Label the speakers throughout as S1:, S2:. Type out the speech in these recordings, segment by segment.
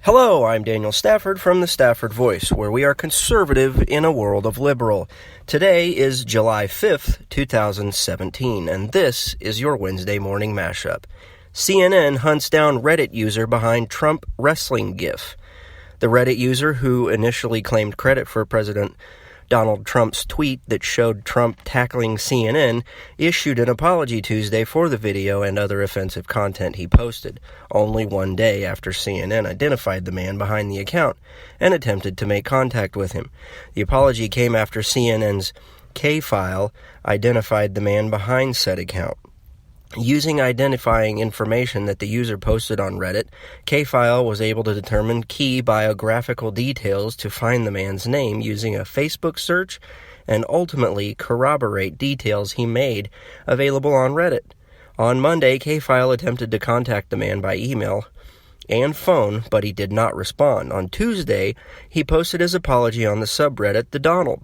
S1: Hello, I'm Daniel Stafford from the Stafford Voice, where we are conservative in a world of liberal. Today is July 5th, 2017, and this is your Wednesday morning mashup. CNN hunts down Reddit user behind Trump wrestling gif. The Reddit user, who initially claimed credit for President Donald Trump's tweet that showed Trump tackling CNN, issued an apology Tuesday for the video and other offensive content he posted, only one day after CNN identified the man behind the account and attempted to make contact with him. The apology came after CNN's K-file identified the man behind said account. Using identifying information that the user posted on Reddit, K-file was able to determine key biographical details to find the man's name using a Facebook search and ultimately corroborate details he made available on Reddit. On Monday, K-file attempted to contact the man by email and phone, but he did not respond. On Tuesday, he posted his apology on the subreddit The Donald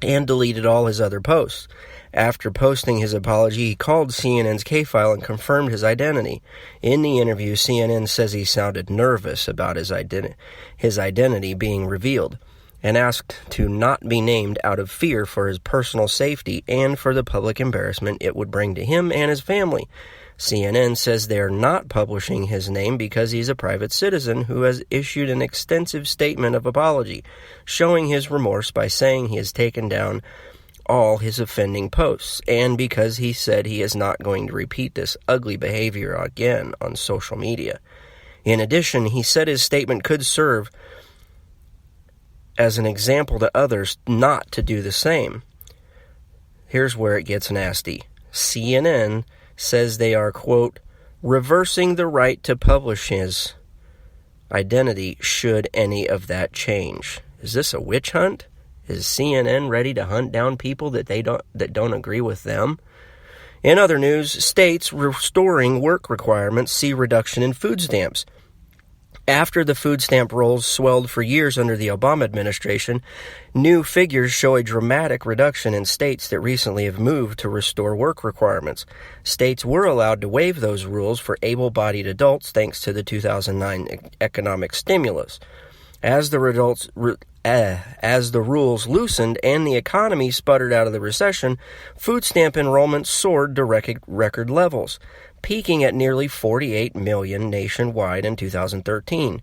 S1: and deleted all his other posts. After posting his apology, he called CNN's K-file and confirmed his identity. In the interview, CNN says he sounded nervous about his identity being revealed and asked to not be named out of fear for his personal safety and for the public embarrassment it would bring to him and his family. CNN says they're not publishing his name because he's a private citizen who has issued an extensive statement of apology, showing his remorse by saying he has taken down all his offending posts, and because he said he is not going to repeat this ugly behavior again on social media. In addition, he said his statement could serve as an example to others not to do the same. Here's where it gets nasty. CNN says they are, quote, reversing the right to publish his identity should any of that change. Is this a witch hunt? Is CNN ready to hunt down people that don't agree with them? In other news, states restoring work requirements see reduction in food stamps. After the food stamp rolls swelled for years under the Obama administration, new figures show a dramatic reduction in states that recently have moved to restore work requirements. States were allowed to waive those rules for able-bodied adults thanks to the 2009 economic stimulus. As the rules loosened and the economy sputtered out of the recession, food stamp enrollment soared to record levels, peaking at nearly 48 million nationwide in 2013.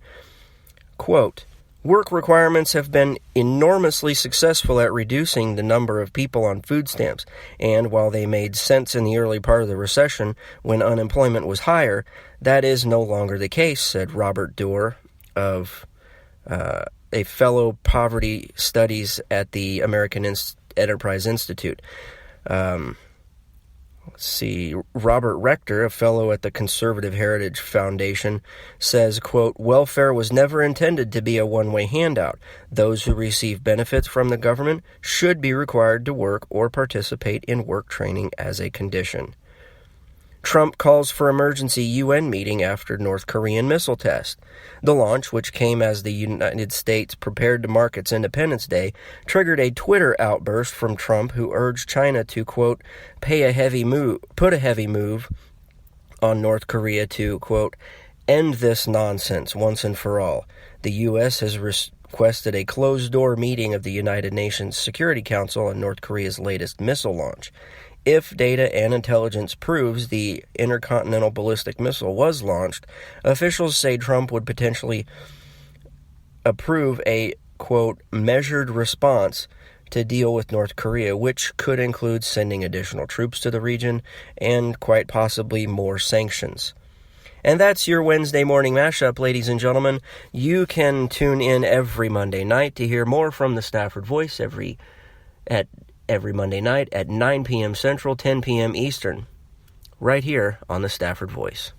S1: Quote, work requirements have been enormously successful at reducing the number of people on food stamps, and while they made sense in the early part of the recession when unemployment was higher, that is no longer the case, said Robert Doerr of a fellow poverty studies at the American Enterprise Institute. Robert Rector, a fellow at the Conservative Heritage Foundation, says, quote, welfare was never intended to be a one-way handout. Those who receive benefits from the government should be required to work or participate in work training as a condition. Trump calls for emergency UN meeting after North Korean missile test. The launch, which came as the United States prepared to mark its Independence Day, triggered a Twitter outburst from Trump, who urged China to, quote, put a heavy move on North Korea to, quote, end this nonsense once and for all. The U.S. has requested a closed-door meeting of the United Nations Security Council on North Korea's latest missile launch. If data and intelligence proves the intercontinental ballistic missile was launched, officials say Trump would potentially approve a, quote, measured response to deal with North Korea, which could include sending additional troops to the region and quite possibly more sanctions. And that's your Wednesday morning mashup, ladies and gentlemen. You can tune in every Monday night to hear more from the Stafford Voice every Monday night at 9 p.m. Central, 10 p.m. Eastern, right here on the Stafford Voice.